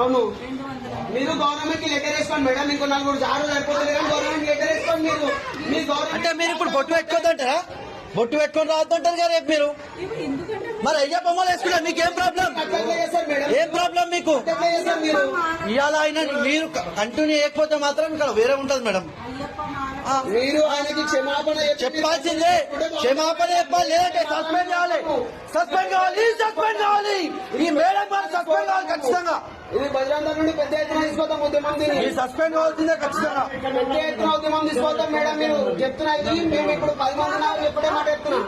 అవును మీరు గవర్నమెంట్ కి లెటర్ వేసుకోండి మేడం. ఇంకో 4 సార్లు సరిపోతుంది కానీ గవర్నమెంట్ లెటర్ వేసుకోండి మీరు. మీ గవర్నమెంట్ అంటే మీరు ఇప్పుడు బొట్టు పెట్టుకోద్దంటారా? బొట్టు పెట్టుకొని రావద్దంటారు కదా రేపు మీరు. మరి అయ్యప్ప మాల వేసుకుంటారు, మీకు ఏం ప్రాబ్లం? ఏం ప్రాబ్లం మీకు? ఇవాళ ఆయన మీరు కంటిన్యూ చేయకపోతే మాత్రం ఇక్కడ వేరే ఉంటది మేడం. మీరు ఆయనకి క్షమాపణ చెప్పాల్సిందే, క్షమాపణ చెప్పాలి, లేదంటే సస్పెండ్ కావాలి. సస్పెండ్ కావాలి, సస్పెండ్ కావాలి. ఈ మేడం గారు సస్పెండ్ కావాలి ఖచ్చితంగా. ఇది బజరంగ నుండి పెద్ద ఎత్తున తీసుకొస్తాం ఉద్యమం. సస్పెండ్ కావాల్సిందే ఖచ్చితంగా. పెద్ద ఎత్తున ఉద్యమం తీసుకొస్తాం మేడం. మీరు చెప్తున్నా ఇది మేము ఇప్పుడు 10 మంది ఎప్పుడే మాట చెప్తున్నాం.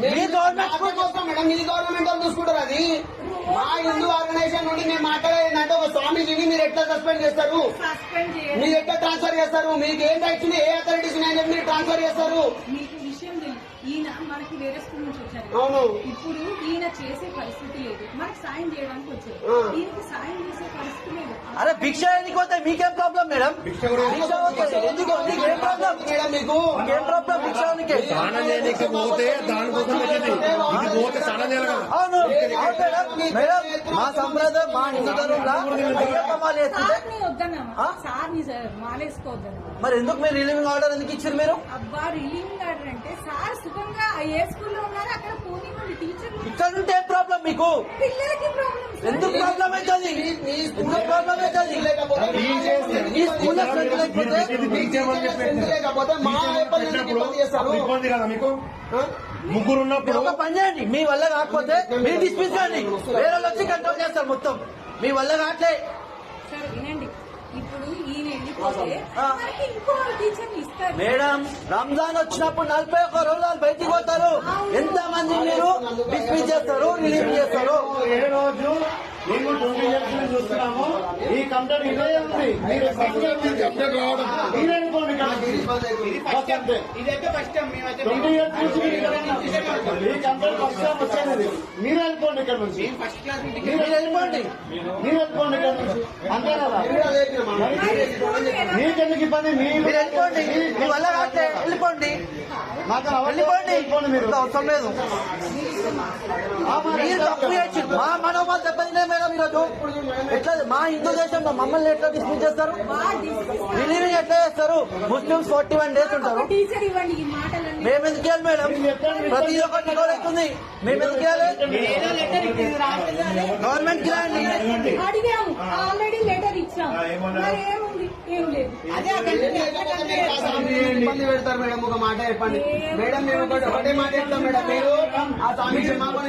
మీ గవర్నమెంట్ కోసం మేడం, మీ గవర్నమెంట్ వాళ్ళు చూసుకుంటారు. అది మా హిందూ ఆర్గనైజేషన్ నుండి మేము మాట్లాడేదంటే ఒక స్వామీజీని మీరు ఎట్లా సస్పెండ్ చేస్తారు, మీరు ఎట్లా ట్రాన్స్ఫర్ చేస్తారు, మీకు ఏం రైట్స్ ఏ అథారిటీస్ ఉన్నాయని చెప్పి మీరు ట్రాన్స్ఫర్ చేస్తారు. ఈయన మనకి వేరే స్కూల్ నుంచి వచ్చారు. అవును. ఇప్పుడు ఈయన చేసే పరిస్థితి లేదు, మనకి సాయం చేయడానికి వచ్చారు. ఈయనకి సాయం చేసే పరిస్థితి లేదు. అరే భిక్ష ఎందుకు పోతే మీకేం ప్రాబ్లం మేడం? భిక్ష ఎందుకు ఏం ప్రాబ్లం మేడం? మీకు ఏం ప్రాబ్లం భిక్షానికి? పోతే దానికోసం ఇది పోతే స్నానం చేయాలి కదా. అవును మేడం, మా సంప్రదాయం మా హిందూ ధర్మంలో అయ్యప్ప మాల వేసుకుంటే వద్దన్నా సార్ని మాలేసుకోవద్దన్నా. మరి ఎందుకు మీరు రిలీవింగ్ ఆర్డర్ ఎందుకు ఇచ్చారు మీరు? అబ్బా రిలీవింగ్ ఆర్డర్ అంటే సార్ సుఖంగా ఏ స్కూల్లో ఉన్నారు అక్కడ పోనీ టీచర్ ఇక్కడ ఉంటే ఏం ప్రాబ్లం మీకు? పిల్లలకి ప్రాబ్లం ఎందుకు ప్రాబ్లం అవుతుంది? ఎందుకు ప్రాబ్లం అవుతుంది? ఈ స్కూల్ లేకపోతే మా ఇబ్బంది కదా మీకు? ముగ్గురు ఉన్నప్పుడు ఒక పని చేయండి, మీ వల్ల కాకపోతే మీరు డిస్మిస్ చేయండి, వేరే వాళ్ళు వచ్చి కంట్రోల్ చేస్తారు మొత్తం. మీ వల్ల కావట్లే. సార్ వినండి, ఇప్పుడు ఈయన వెళ్ళిపోతే ఇంకో టీచర్ని ఇస్తారు. మేడం రంజాన్ వచ్చినప్పుడు 41 రోజులు బయటికి పోతారు. ఎంత మంది మీరు డిస్మిస్ చేస్తారు, రిలీవ్ చేస్తారు? ఏ రోజు మేము 20 years నుంచి చూస్తున్నాము. ఈ కంప్లైంట్ ఇదే ఉంది. మీరు కంప్లైంట్ రావడం మీరేనుకోండి. ఇదైతే ఫస్ట్ టైం మేమైతే 20 years నుంచి ఈ కంప్లైంట్ ఫస్ట్ టైం వచ్చేది. మీరు వెళ్ళిపోండి ఇక్కడ నుంచి. ఫస్ట్ క్లాస్ మీరు వెళ్ళిపోండి, మీరు వెళ్ళిపోండి ఇక్కడ నుంచి. అంతే కదా? మీకెందుకు ఇబ్బంది? మీరు వెళ్ళిపోండి, మీ వల్ల కావట్లే వెళ్ళిపోండి, మాకు వెళ్ళిపోండి. మీరు అవసరం లేదు. మీరు తప్పు చేయొచ్చు, మా మనోభావాలు దెబ్బతిన్నాయి మేడం. ఈరోజు ఎట్లా మా హిందూ దేశంలో మమ్మల్ని ఎట్లా డిస్మిస్ చేస్తారు? రిలీవింగ్ ఎట్లా చేస్తారు? ముస్లిమ్స్ 41 days ఉంటారు. టీచర్ ఇవ్వండి ఈ మాటలన్నీ. మేము ఎందుకు ఇవ్వాలి మేడం? ప్రతి ఒక్కటి అవుతుంది. మేము ఎందుకు ఇవ్వాలి? గవర్నమెంట్ కి రాయండి. అడిగాము, ఆల్రెడీ లెటర్ ఇచ్చాం. మరి ఏముంది? ఏం లేదు. ఇబ్బంది పెడతారు మేడం. ఒక మాట చెప్పండి మేడం. మేము ఒకటే మాట చెప్తాం మేడం. మీరు ఆ స్వామి క్షమాపణ